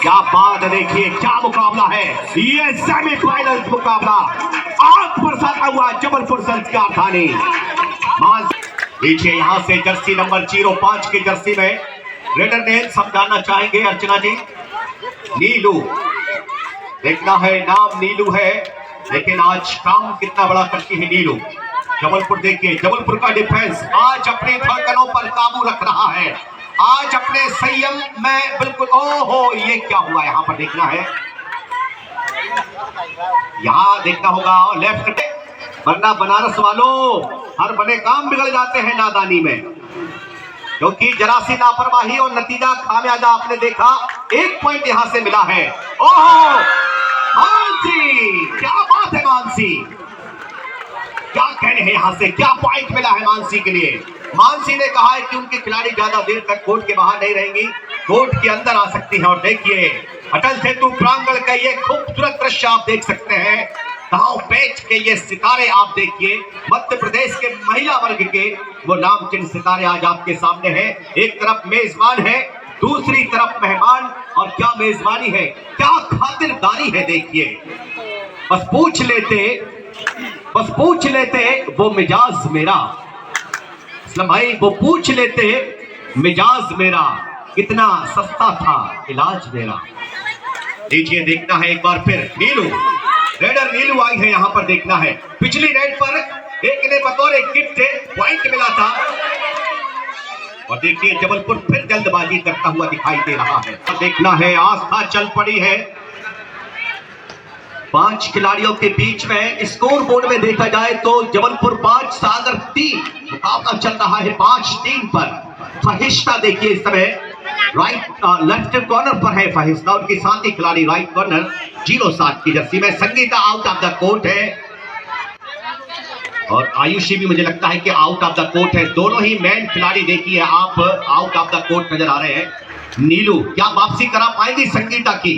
क्या बात है, देखिए क्या मुकाबला है, ये सेमीफाइनल मुकाबला आग बरसाता हुआ जबलपुर संस्कार थाने। देखिए यहां से जर्सी नंबर 05 की जर्सी में रेडर नेम समझाना चाहेंगे अर्चना जी। नीलू, देखना है नाम नीलू है, लेकिन आज काम कितना बड़ा करती है नीलू। जबलपुर देखिए, जबलपुर का डिफेंस आज अपनी धड़कनों पर काबू रख रहा है, आज अपने संयम में बिल्कुल। ओहो, ये क्या हुआ यहाँ पर देखना है, यहाँ देखना होगा लेफ्ट, वरना बनारस वालों हर बने काम बिगड़ जाते हैं नादानी में, क्योंकि जरा सी लापरवाही और नतीजा खामियाजा आपने देखा। 1 पॉइंट यहां से मिला है। ओहो मानसी, क्या बात है मानसी, क्या कहने हैं यहां से, क्या पॉइंट मिला है मानसी के लिए। मानसी ने कहा है कि उनके खिलाड़ी ज्यादा देर तक कोर्ट के बाहर नहीं रहेंगी, कोर्ट के अंदर आ सकती हैं। और देखिए अटल सेतु प्रांगण का ये खूबसूरत दृश्य आप देख सकते हैं, दांव पेच के ये सितारे आप देखिए, मध्य प्रदेश के महिला वर्ग के वो नामचीन सितारे आज आपके सामने हैं। एक तरफ मेजबान है, दूसरी तरफ मेहमान, और क्या मेजबानी है, क्या खातिरदारी है। देखिए बस पूछ लेते वो मिजाज मेरा, इस्लाम भाई वो पूछ लेते मिजाज मेरा, कितना सस्ता था इलाज मेरा। देखिए देखना है एक बार फिर नीलू, रेडर नीलू आई है यहाँ पर देखना है। पिछली रेड पर एक ने बतौर किट पॉइंट मिला था, और देखिए जबलपुर फिर जल्दबाजी करता हुआ दिखाई दे रहा है। देखना है आस्था चल पड़ी है 5 खिलाड़ियों के बीच में। स्कोर बोर्ड में देखा जाए तो जबलपुर 5 सागर 3 मुकाबला चल रहा है 5-3 पर। फहिश्ता देखिए इस समय राइट लेफ्ट कॉर्नर पर है फहिश्ता, उनकी साथी खिलाड़ी राइट कॉर्नर 07 की जर्सी में। Sangeeta out of the court है, और आयुषी भी मुझे लगता है कि आउट ऑफ द कोर्ट है। दोनों ही मैन खिलाड़ी देखिए आप आउट ऑफ द कोर्ट नजर आ रहे हैं। नीलू क्या वापसी करा पाएंगी संगीता की,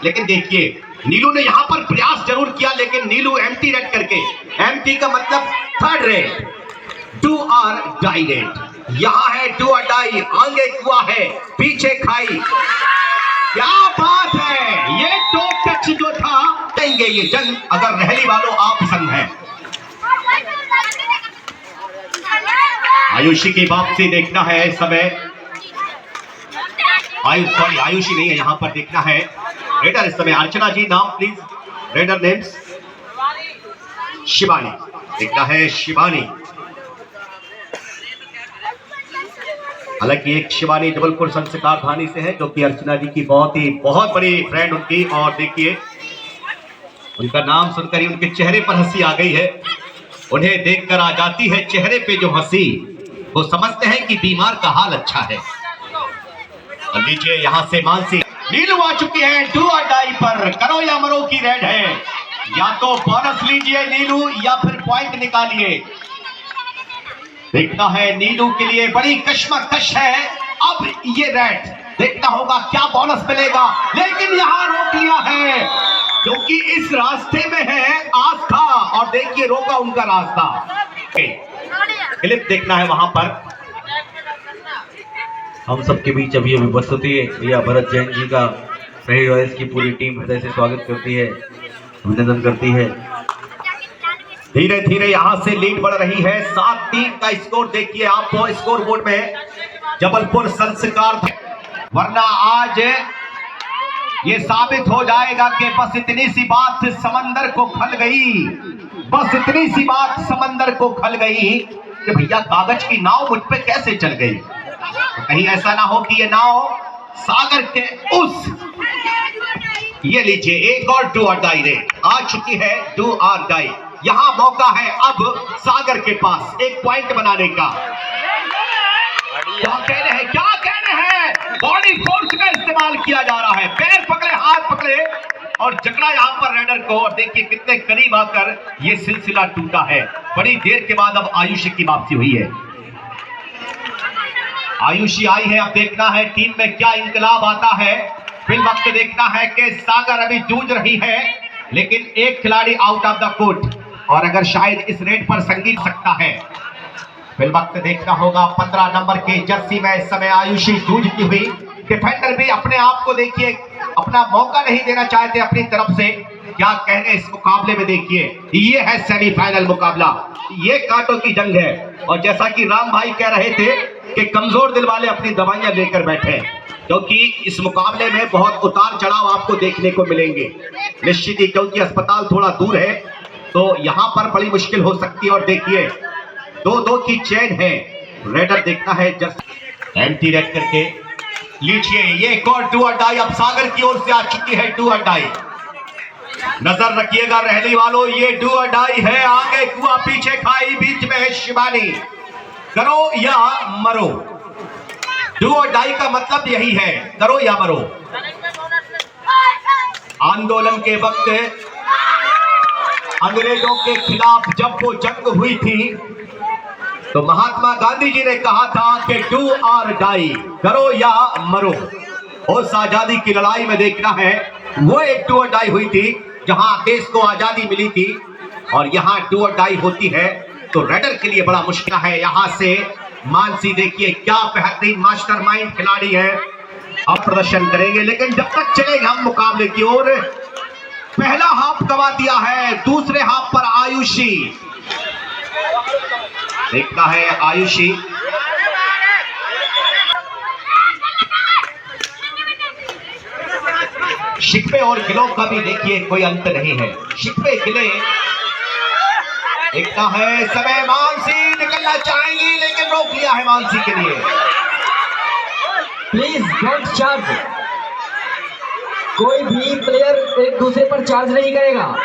लेकिन देखिए नीलू ने यहां पर प्रयास जरूर किया, लेकिन नीलू एम्प्टी रेड करके, एम्प्टी का मतलब थर्ड रेड, डू और डाई रेड, यहां है डू और डाई, आगे कुआ है पीछे खाई। क्या बात है, ये टॉप टच जो था, देंगे ये जंग अगर रहली वालों आप संग हैं। आयुषी की वापसी देखना है इस समय, आयुषी नहीं है यहां पर देखना है। रेडर इस समय अर्चना जी, नाम प्लीज, रेडर नेम्स शिवानी, देखना है शिवानी। हालांकि एक शिवानी जबलपुर संस्कार थाने से है, जो कि अर्चना जी की बहुत बड़ी फ्रेंड उनकी, और देखिए उनका नाम सुनकर ही उनके चेहरे पर हंसी आ गई है। उन्हें देखकर आ जाती है चेहरे पे जो हंसी, वो समझते हैं कि बीमार का हाल अच्छा है। लीजिए यहां से मानसी, नीलू आ चुकी है डू और डाई पर, करो या मरो की रेड है, या तो बोनस लीजिए नीलू या फिर पॉइंट निकालिए। देखना है नीलू के लिए बड़ी कश्मकश है अब ये रेड, देखना होगा क्या बोनस मिलेगा, लेकिन यहां रोक लिया है क्योंकि इस रास्ते में है आस्था, और देखिए रोका उनका रास्ता। क्लिप देखना है वहां पर। हम सबके बीच अभी उपस्थिति भैया भरत जैन जी का सही वॉइस की पूरी टीम हृदय से स्वागत करती है, अभिनंदन करती है। धीरे धीरे यहां से लीड बढ़ रही है, 7-3 का स्कोर देखिए आप स्कोर बोर्ड में, जबलपुर संस्कार, वरना आज ये साबित हो जाएगा कि बस इतनी सी बात समंदर को खल गई, बस इतनी सी बात समंदर को खल गई कि भैया कागज की नाव मुझ पे कैसे चल गई। तो कहीं ऐसा ना हो कि ये नाव सागर के उस, ये लीजिए एक और डू और डाई रेड आ चुकी है, डू और डाई। यहां मौका है अब सागर के पास एक पॉइंट बनाने का। क्या कहने हैं, बॉडी फोर्स का इस्तेमाल किया जा रहा है, पैर पकड़े हाथ पकड़े और जकड़ा यहां पर रेडर को, और देखिए कितने करीब आकर ये सिलसिला टूटा है। बड़ी देर के बाद अब आयुषी की वापसी हुई है, आयुषी आई है। अब देखना है टीम में क्या इंकलाब आता है। फिल वक्त देखना है कि सागर अभी जूझ रही है, लेकिन एक खिलाड़ी आउट ऑफ द कोर्ट, और अगर शायद इस रेड पर संगीत सकता है। फिल वक्त देखना होगा 15 नंबर के जर्सी में इस समय आयुषी जूझती हुई, डिफेंडर भी अपने आप को देखिए अपना मौका नहीं देना चाहते अपनी तरफ से। क्या कहने इस मुकाबले में, देखिए ये है सेमीफाइनल मुकाबला, ये कांटों की जंग है। और जैसा कि राम भाई कह रहे थे कि कमजोर दिल वाले अपनी दवाइयां लेकर बैठे, क्योंकि इस मुकाबले में बहुत उतार चढ़ाव आपको देखने को मिलेंगे निश्चित ही, क्योंकि अस्पताल थोड़ा दूर है तो यहां पर बड़ी मुश्किल हो सकती है। और देखिए 2-2 की चेन है, रेडर देखना है जस्ट एम्प्टी रेड करके लीजिए। ये एक और डू और डाई अब सागर की ओर से आ चुकी है, डू और डाई। नजर रखिएगा रहली वालों, ये डू और डाई है। आगे कुआ पीछे खाई, बीच में है शिवानी, करो या मरो। डू और डाई का मतलब यही है, करो या मरो। आंदोलन के वक्त अंग्रेजों के खिलाफ जब वो जंग हुई थी तो महात्मा गांधी जी ने कहा था कि डू और डाई, करो या मरो। उस आजादी की लड़ाई में देखना है वो एक डू और डाई हुई थी जहां देश को आजादी मिली थी, और यहां डू और डाई होती है तो रेडर के लिए बड़ा मुश्किल है। यहां से मानसी देखिए क्या बेहतरीन मास्टरमाइंड खिलाड़ी है, अब प्रदर्शन करेंगे। लेकिन जब तक चलेंगे हम मुकाबले की ओर, पहला हाफ गवा दिया है, दूसरे हाफ पर आयुषी देखता है। आयुषी शिकवे और गिलों का भी देखिए कोई अंत नहीं है, शिकवे गिले देखता है। समय मानसी निकलना चाहेंगी लेकिन रोक लिया है मानसी के लिए। प्लीज डोंट चार्ज, कोई भी प्लेयर एक दूसरे पर चार्ज नहीं करेगा।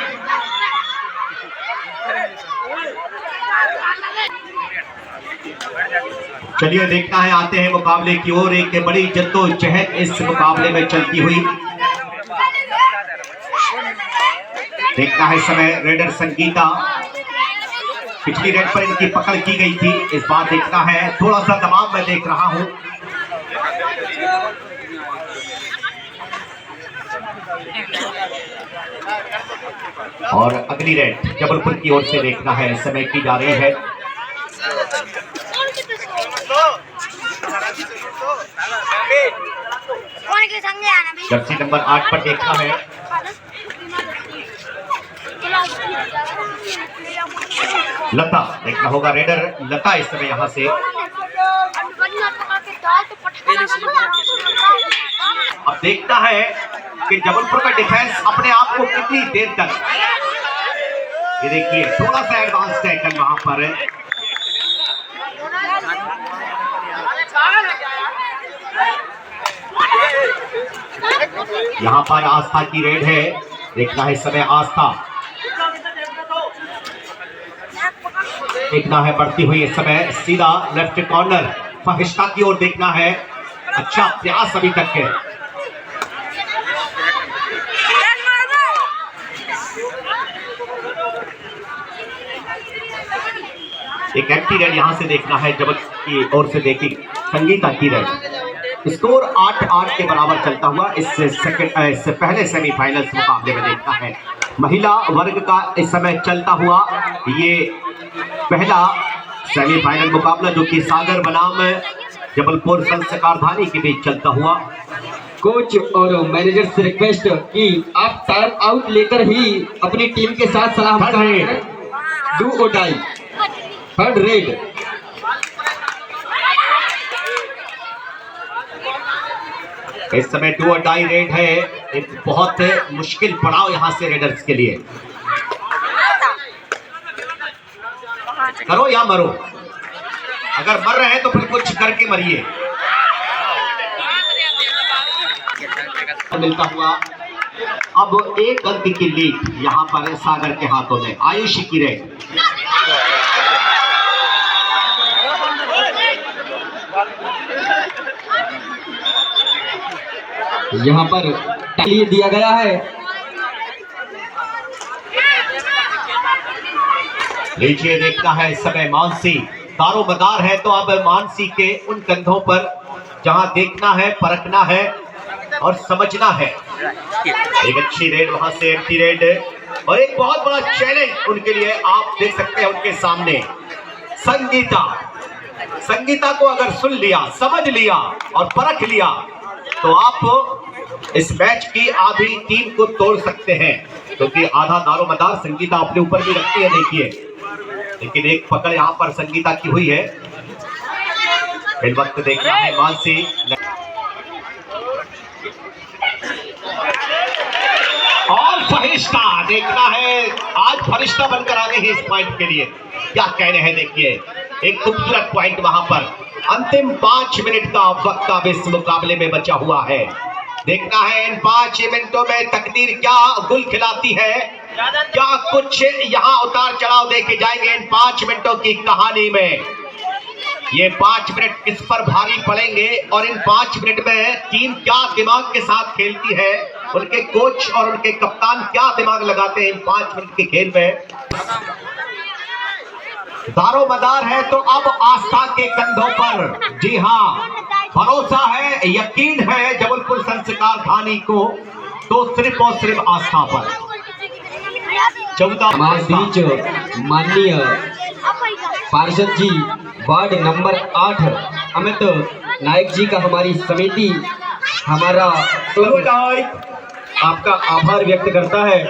चलिए देखना है, आते हैं मुकाबले की ओर। एक बड़ी जद्दोजहद इस मुकाबले में चलती हुई देखना है। समय रेडर संगीता, पिछली रेड पर इनकी पकड़ की गई थी, इस बार देखना है थोड़ा सा दबाव मैं देख रहा हूं। और अगली रेड जबलपुर की ओर से देखना है, समय की जा रही है। जर्सी नंबर 8 पर देखना है लता, देखना होगा रेडर लता इस समय यहां से। अब देखता है कि जबलपुर का डिफेंस अपने आप को कितनी देर तक, ये देखिए थोड़ा सा एडवांस टैकल वहां पर है। यहां पर आस्था की रेड है, देखना है इस समय आस्था, देखना है बढ़ती हुई इस समय सीधा लेफ्ट कॉर्नर फहिश्ता की ओर देखना है। अच्छा प्रयास अभी तक है। एक एम्प्टी रेड यहां से देखना है, जबल की ओर से देखी संगीता की रेड। स्कोर 8-8 के बराबर चलता हुआ इससे पहले सेमीफाइनल्स मुकाबले में देखना है। महिला वर्ग का इस समय चलता हुआ ये पहला सेमीफाइनल मुकाबला जो कि सागर बनाम जबलपुर संस्कारधानी के बीच चलता हुआ। कोच और मैनेजर से रिक्वेस्ट कि आप टाइम आउट लेकर ही अपनी टीम के साथ सलाह मशवरा करें। डू और डाई, थर्ड रेड। इस समय डू और डाई रेड है, एक बहुत मुश्किल पड़ाव यहां से रेडर्स के लिए। करो या मरो, अगर मर रहे हैं तो फिर कुछ करके मरिए। मिलता हुआ अब एक अंक की लीड यहां पर सागर के हाथों में। आयुषी की रेड, यहाँ पर टाइल दिया गया है। लीजिए देखना है इस समय मानसी, दारोमदार है तो अब मानसी के उन कंधों पर जहां देखना है, परखना है और समझना है। एक अच्छी रेड वहां से एम्प्टी रेड, और एक बहुत बड़ा चैलेंज उनके लिए आप देख सकते हैं उनके सामने। संगीता को अगर सुन लिया, समझ लिया और परख लिया तो आप इस मैच की आधी टीम को तोड़ सकते हैं, क्योंकि आधा दारोमदार संगीता अपने ऊपर भी रखती है। देखिए, लेकिन एक पकड़ यहाँ पर संगीता की हुई है। फिर वक्त देखना है मानसी, और फरिश्ता देखना है, आज फरिश्ता बनकर आ गई है इस पॉइंट के लिए। क्या कह रहे हैं, देखिए एक खूबसूरत पॉइंट वहां पर। अंतिम 5 मिनट का वक्त अब इस मुकाबले में बचा हुआ है। देखना है इन 5 मिनटों में तकदीर क्या गुल खिलाती है, क्या कुछ यहाँ उतार चढ़ाव देके जाएंगे इन 5 मिनटों की कहानी में। ये 5 मिनट किस पर भारी पड़ेंगे और इन 5 मिनट में टीम क्या दिमाग के साथ खेलती है, उनके कोच और उनके कप्तान क्या दिमाग लगाते हैं इन 5 मिनट के खेल में। दारोमदार है तो अब आस्था के कंधों पर, जी हाँ, भरोसा है, यकीन है जबलपुर संस्कार धानी को, तो सिर्फ और सिर्फ आस्था पर। 14 हमारे बीच माननीय पार्षद जी वार्ड नंबर 8 अमित नायक जी का हमारी समिति, हमारा आपका आभार व्यक्त करता है,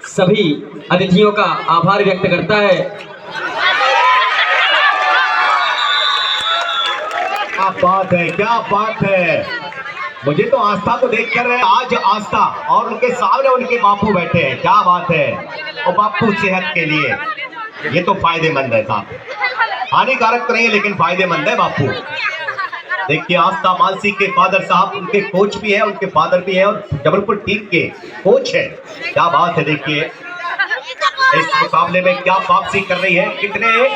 सभी अतिथियों का आभार व्यक्त करता है। क्या बात है, क्या बात है। मुझे तो आस्था को देखकर आज आस्था और उनके सामने उनके बापू बैठे हैं, क्या बात है। और बापू सेहत के लिए ये तो फायदेमंद है साहब, हानिकारक तो नहीं है लेकिन फायदेमंद है बापू। देखिए आस्था मानसी के फादर साहब उनके कोच भी है, उनके फादर भी है और जबलपुर टीम के कोच है। क्या बात है, देखिए इस मुकाबले में क्या वापसी कर रही है, कितने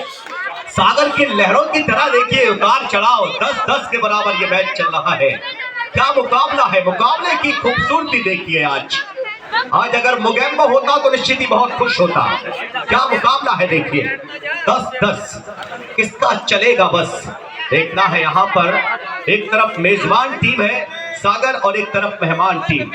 सागर की लहरों की तरह देखिए उतार चढ़ाव, 10-10 के बराबर ये मैच चल रहा है। क्या मुकाबला है, मुकाबले की खूबसूरती देखिए। आज अगर मुगेम्बो होता तो निश्चित ही बहुत खुश होता। क्या मुकाबला है, देखिए 10-10 किसका चलेगा बस देखना है। यहाँ पर एक तरफ मेजबान टीम है सागर और एक तरफ मेहमान टीम।